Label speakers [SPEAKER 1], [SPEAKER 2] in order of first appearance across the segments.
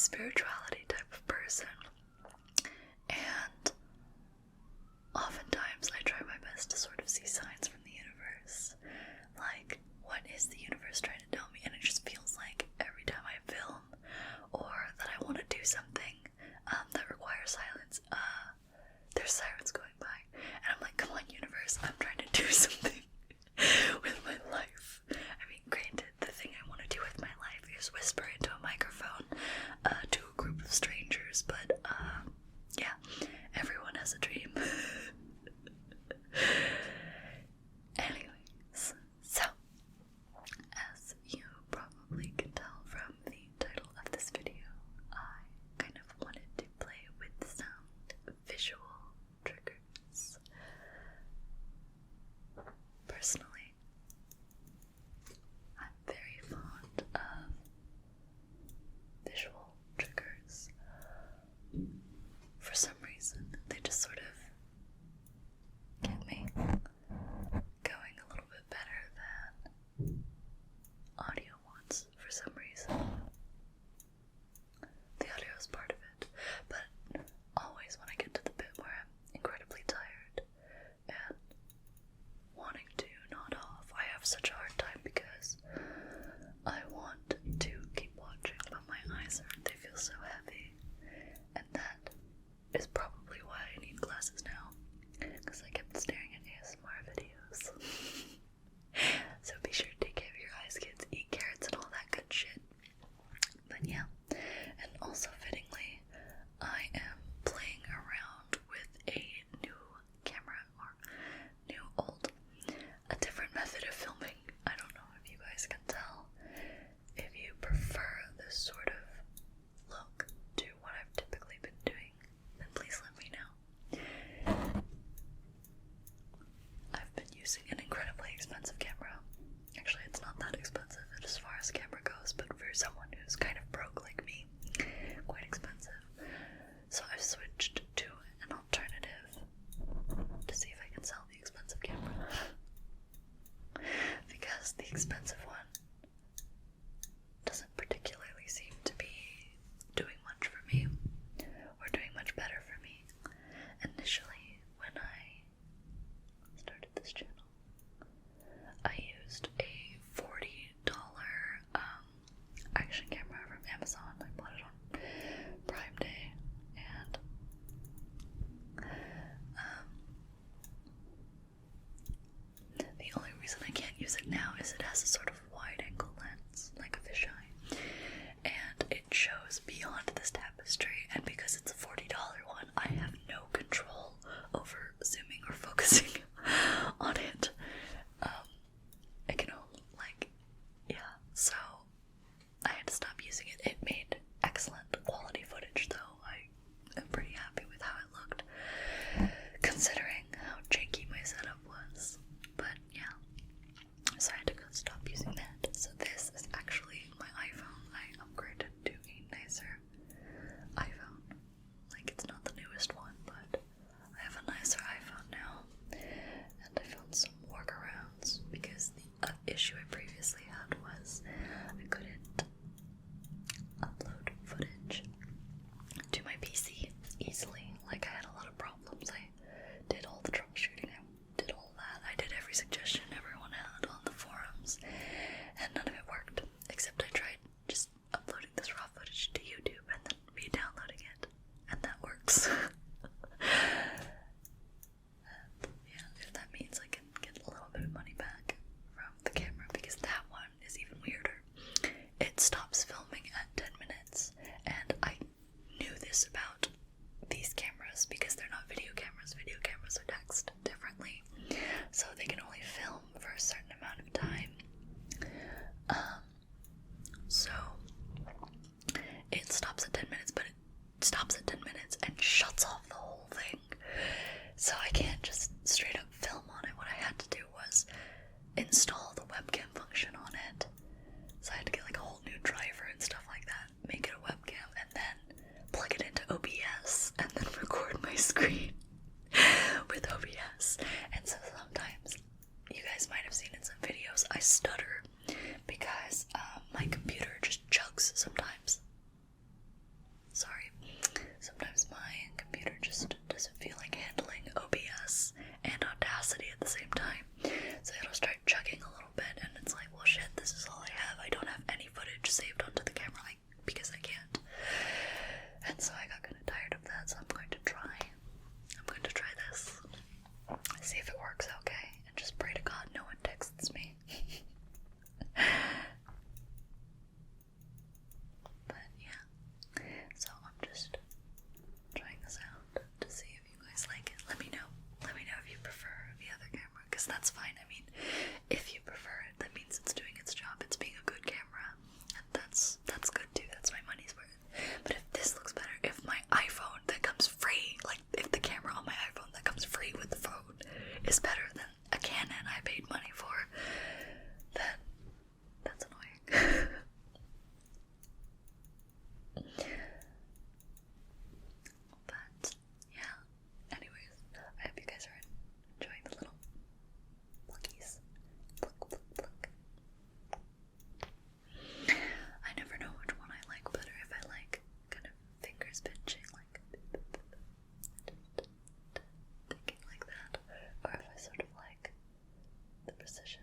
[SPEAKER 1] spirituality type of person, and oftentimes I try my best to sort of see signs from the universe, like what is the universe trying to tell me, and it just feels like every time I film or that I want to do something that requires silence, there's sirens going by, and I'm like, come on universe, I'm trying to do something with my life. I mean, granted, the thing I want to do with my life is whisper into a microphone to a group of strangers, but yeah, everyone has a dream. Anyways, so as you probably can tell from the title of this video, I kind of wanted to play with some visual triggers. Personally, I'm very fond of visual triggers. For some reason, they just sort of get me going a little bit better than audio ones for some reason. The audio is part of it, but always when I get to the bit where I'm incredibly tired and wanting to nod off, I have such a hard time because I want to keep watching, but my eyes they feel so heavy, and that is probably why I need glasses now, because I kept staring at ASMR videos. So be sure to take care of your eyes, kids, eat carrots and all that good shit. But yeah, and also fittingly, I am playing around with a new camera, or new old, a different method of filming. I don't know if you guys can tell. If you prefer this sort of look to what I've typically been doing, then please let me know. I've been using an incredibly expensive camera. Actually, it's not that expensive as far as camera goes, but for someone who's kind of broke like me, quite expensive. So I've switched to an alternative to see if I can sell the expensive camera. Because the expensive one doesn't particularly seem to be doing much for me, or doing much better for me. Initially, when I started this channel, I used a $40 action camera from Amazon. I bought it on Prime Day, and the only reason I can't use it now is it has a sort of wide angle lens, like a fisheye, and it shows beyond this tapestry, and because it's a $40 one, I have no control over zooming or focusing on it. I can only, so I had to stop using it. It made excellent quality footage though. I am pretty happy with how it looked, considering how janky my setup was. But yeah, so I had to stop using that. So this is actually my iPhone. I upgraded to a nicer iPhone. Like, it's not the newest one, but I have a nicer iPhone now. And I found some workarounds, because the issue I previously had was I couldn't upload footage to my PC easily. Like, I had a lot of problems. I did all the troubleshooting, I did all that. I did every suggestion everyone had on the forums, and none of it worked, except I tried just uploading this raw footage to YouTube and then re-downloading it, and that works. And yeah, if that means I can get a little bit of money back from the camera, because that one is even weirder. It stops filming at 10 minutes, and I knew this about these cameras because they're not video cameras. Video cameras are taxed differently, so they can only film for a certain amount of time. So it stops at 10 minutes, but it stops at 10 minutes and shuts off the whole thing. So I can't just straight up film on it. What I had to do was install the webcam function on it. So I had to get like a whole new driver and stuff like that, make it a webcam, and then plug it into OBS, and then record my screen with OBS. And so sometimes, you guys might have seen in some videos, I stutter because my computer just chugs sometimes. If you prefer it, that means it's doing its job. It's being a good camera, and that's good too. That's my money's worth. But if this looks better, if my iPhone that comes free, like if the camera on my iPhone that comes free with the phone is better than a Canon I paid money for, then that's annoying. But yeah, anyways, I hope you guys are enjoying the little pluckies. Pluck, pluck, pluck. I never know which one I like better, if I like kind of fingers pinching, like thinking like that, or if I sort of like the precision.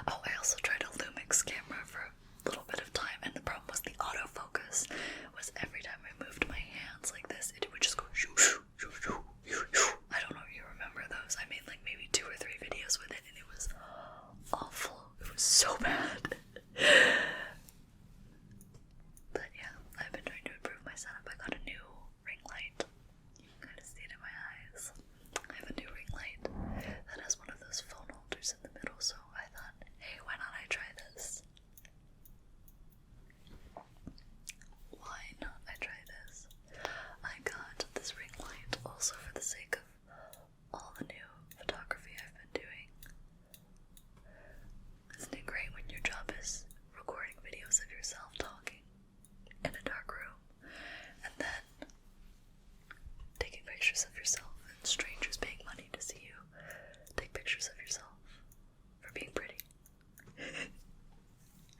[SPEAKER 1] Oh, I also tried a Lumix camera for a little bit of time, and the problem was the autofocus was every time I moved my hands like this, it would just go shoo, shoo, shoo, shoo, shoo, shoo. I don't know if you remember those. I made like maybe 2 or 3 videos with it, and it was awful. It was so bad. But yeah, I've been trying to improve my setup. I got a new ring light. You can kind of see it in my eyes. I have a new ring light that has one of those phone holders in the middle, so I thought, hey, why not I try this? Why not I try this? I got this ring light also for the sake of all the new photography I've been doing. Isn't it great when your job is recording videos of yourself talking in a dark room, and then taking pictures of yourself and strangers paying money to see you take pictures of yourself for being pretty?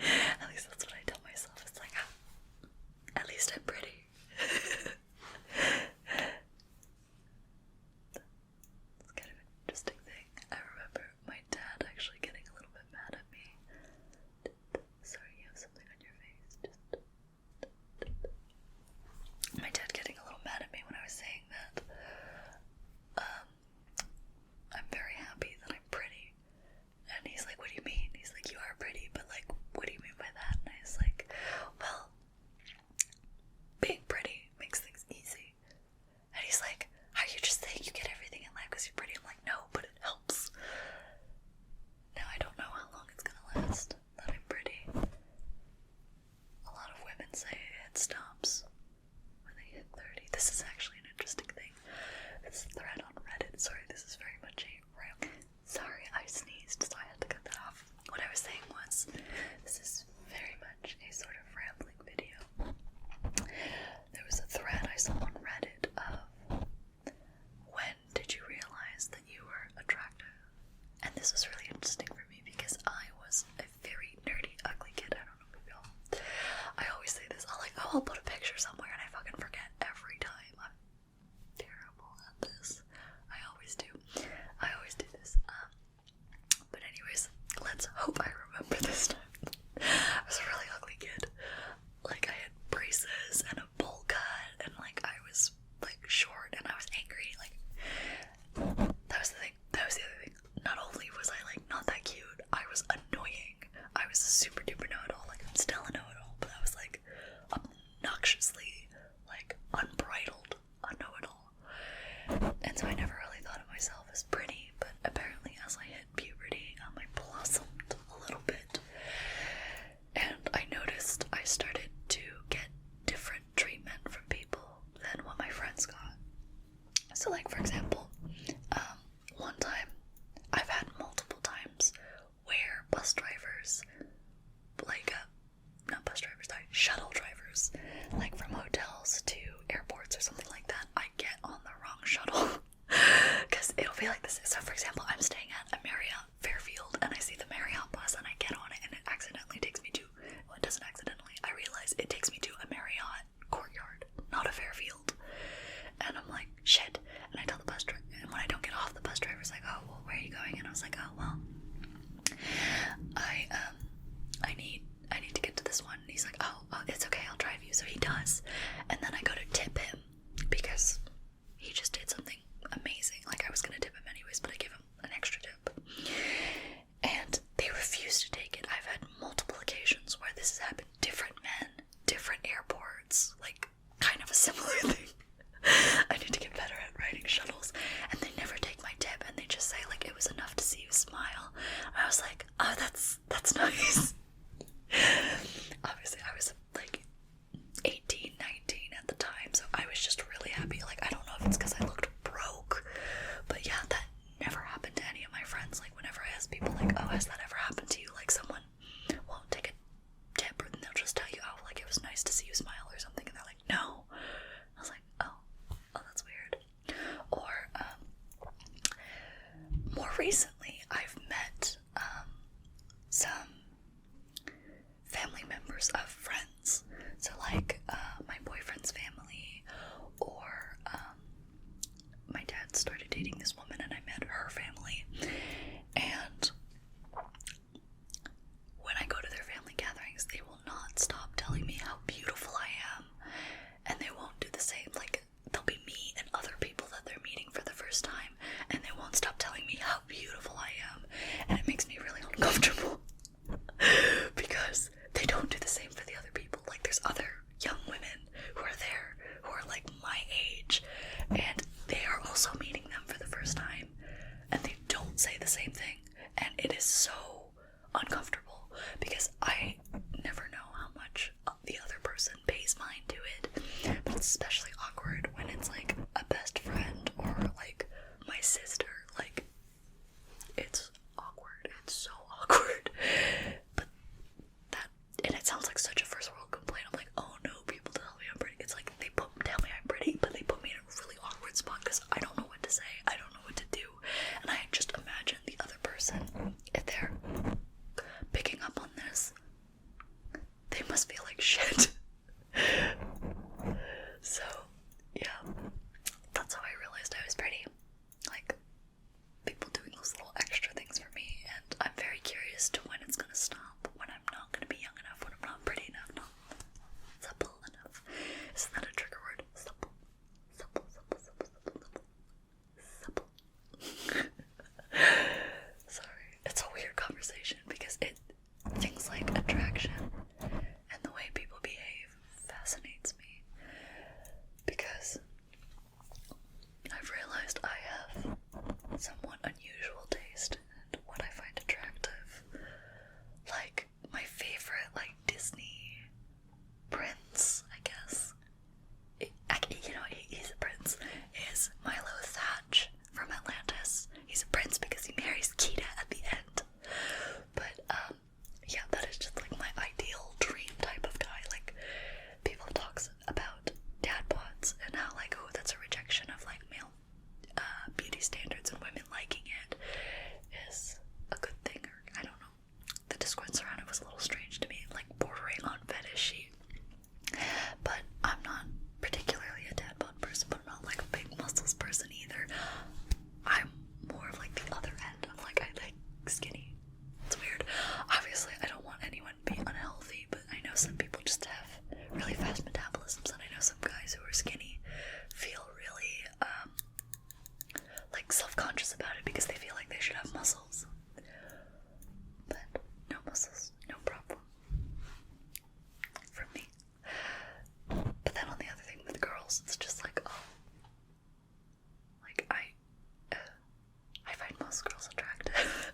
[SPEAKER 1] At least that's what I tell myself. It's like, at least I'm pretty. It's kind of an interesting thing. I remember my dad actually getting a little bit mad at me. Sorry, you have something on your face. My dad getting a little mad at me when I was saying that I'm very happy that I'm pretty. And he's like, what do you mean? He's like, you are pretty, but like, what do you mean by that? And I was like, well, being pretty makes things easy. And he's like, are you just saying you get everything in life because you're pretty? I'm like, no, but it helps. Now I don't know how long it's gonna last that I'm pretty. A lot of women say it stops when they hit 30. This is actually an interesting thing. This thread on Reddit. Sorry, this is very much a rant. Sorry, I sneezed, so I had to cut that off. What I was saying was, this is very much a sort of rambling video. There was a thread I saw on Reddit of, when did you realize that you were attractive? And this was really interesting for me because I was a very nerdy, ugly kid. I don't know, maybe I always say this. I'll put a picture somewhere and I fucking forget every time. I'm terrible at this. I always do this. But anyways, let's hope I remember this time. I was a really ugly kid. Like, I had braces and a bowl cut, and like I was like short and I was angry. Like, that was the thing. That was the other thing. Not only was I like not that cute, I was annoying. I was a super duper know-it-all. Like, I'm still a know-it-all, but I was like obnoxiously like unbridled a know-it-all. And so I never really thought of myself as pretty, but apparently as I hit puberty, I blossomed a little bit. And I noticed I started to get different treatment from people than what my friends got. So like, for example, one time, I've had multiple times where bus drivers, like, not bus drivers, sorry, shuttle drivers, like from hotels to airports or something like that, I get on the wrong shuttle. Because it'll be like this. So for example, I'm staying at a Marriott Fairfield and I see the Marriott bus and I get on it and it accidentally takes me to, well, it doesn't accidentally, I realize it takes me to a Marriott Courtyard, not a Fairfield. And I'm like, shit. And I tell the bus driver, and when I don't get off, the bus driver's like, oh, well, where are you going? And I was like, oh, well, I need to get to this one. And he's like, oh, it's okay, I'll drive you. So he does. And then I go to tip him because he just did something amazing. Like, I was gonna tip him anyways, but I give him an extra tip. And they refuse to take it. I've had multiple occasions where this has happened. Different men, different airports, like, kind of a started dating this woman and I met her family. And when I go to their family gatherings, they will not stop telling me how beautiful I am. And they won't do the same. Like, there'll be me and other people that they're meeting for the first time, and they won't stop telling me how beautiful I am. And it makes me really uncomfortable because they don't do the same for the other people. Like, there's other young women who are there who are like my age, and they are also meeting them for the first time, and they don't say the same thing. And it is so uncomfortable because I never know how much the other person pays mind to it. But it's especially awkward when it's like a best friend or like my sister. Like, it's awkward. It's so awkward. But that, and it sounds like such a first world complaint. I'm like, oh no, people tell me I'm pretty. It's like they tell me I'm pretty, but they put me in a really awkward spot because I don't know what to say. I don't know what to do. And I just imagine the other person, if they're picking up on this, they must feel like shit. So, yeah, that's how I realized I was pretty. Like, people doing those little extra things for me, and I'm very curious to when it's gonna stop, when I'm not gonna be young enough, when I'm not pretty enough, not supple enough. Isn't that a trigger word? Supple. Supple, supple, supple, supple, supple. Supple. Sorry, it's a weird conversation because things like attraction and the way people behave fascinates me, because I've realized I have somewhat unusual taste in what I find attractive. Like, my favorite, like, Disney prince, I guess, he's a prince, is Milo Thatch from Atlantis. He's a prince because he marries Kita at the end. But, yeah, that is just like my ideal dream type of guy. Like, people talk about dad bods and how, like, oh, that's a rejection of, like, male beauty standards, and women liking it is a good thing, or I don't know. The discourse around it was a little strange to me, like bordering on fetishy. But I'm not particularly a dad bod person, but I'm not like a big muscles person either. I'm more of like the other end. I'm like, I like skinny. It's weird. Obviously, I don't want anyone to be unhealthy, but I know some people just have really fast metabolisms, and I know some guys who are skinny feel really, like, self-conscious about it because they feel like they should have muscles. But no muscles, no problem. For me. But then on the other thing with girls, it's just like, oh, like, I find most girls attractive.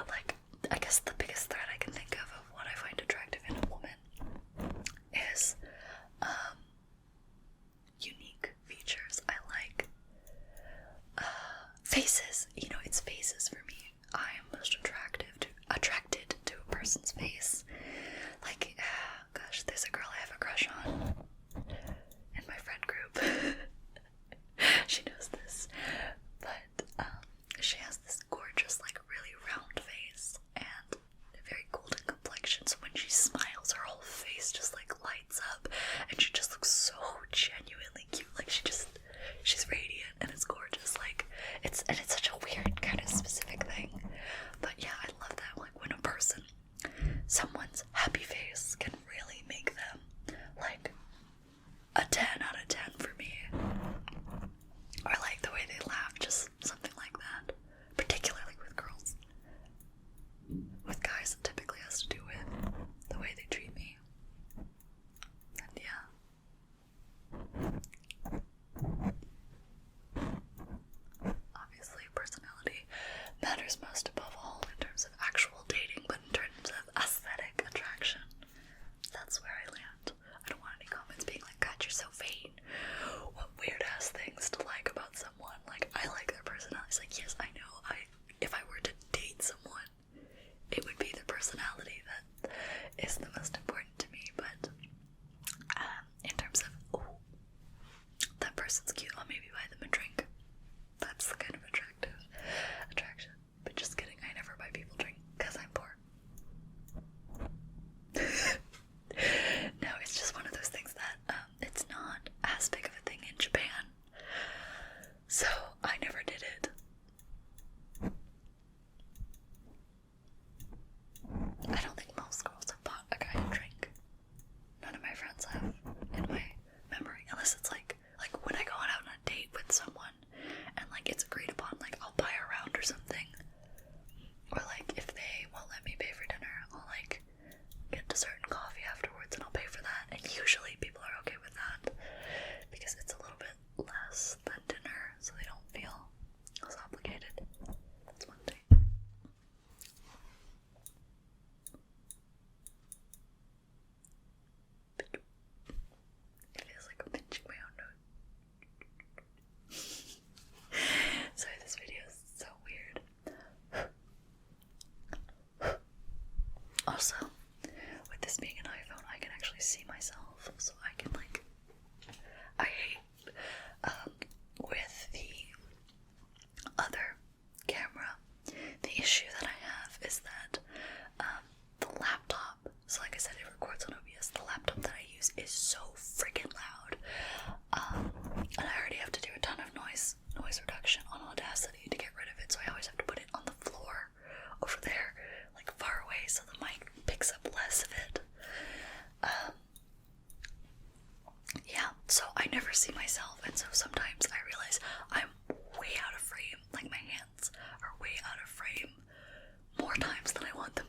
[SPEAKER 1] Like, I guess the biggest thread I can think of what I find attractive in a woman is unique features. I like faces. You know, it's faces for me. I am most attracted to a person's face. Like, gosh, there's a girl I have a crush on, and my I never see myself, and so sometimes I realize I'm way out of frame. Like my hands are way out of frame more times than I want them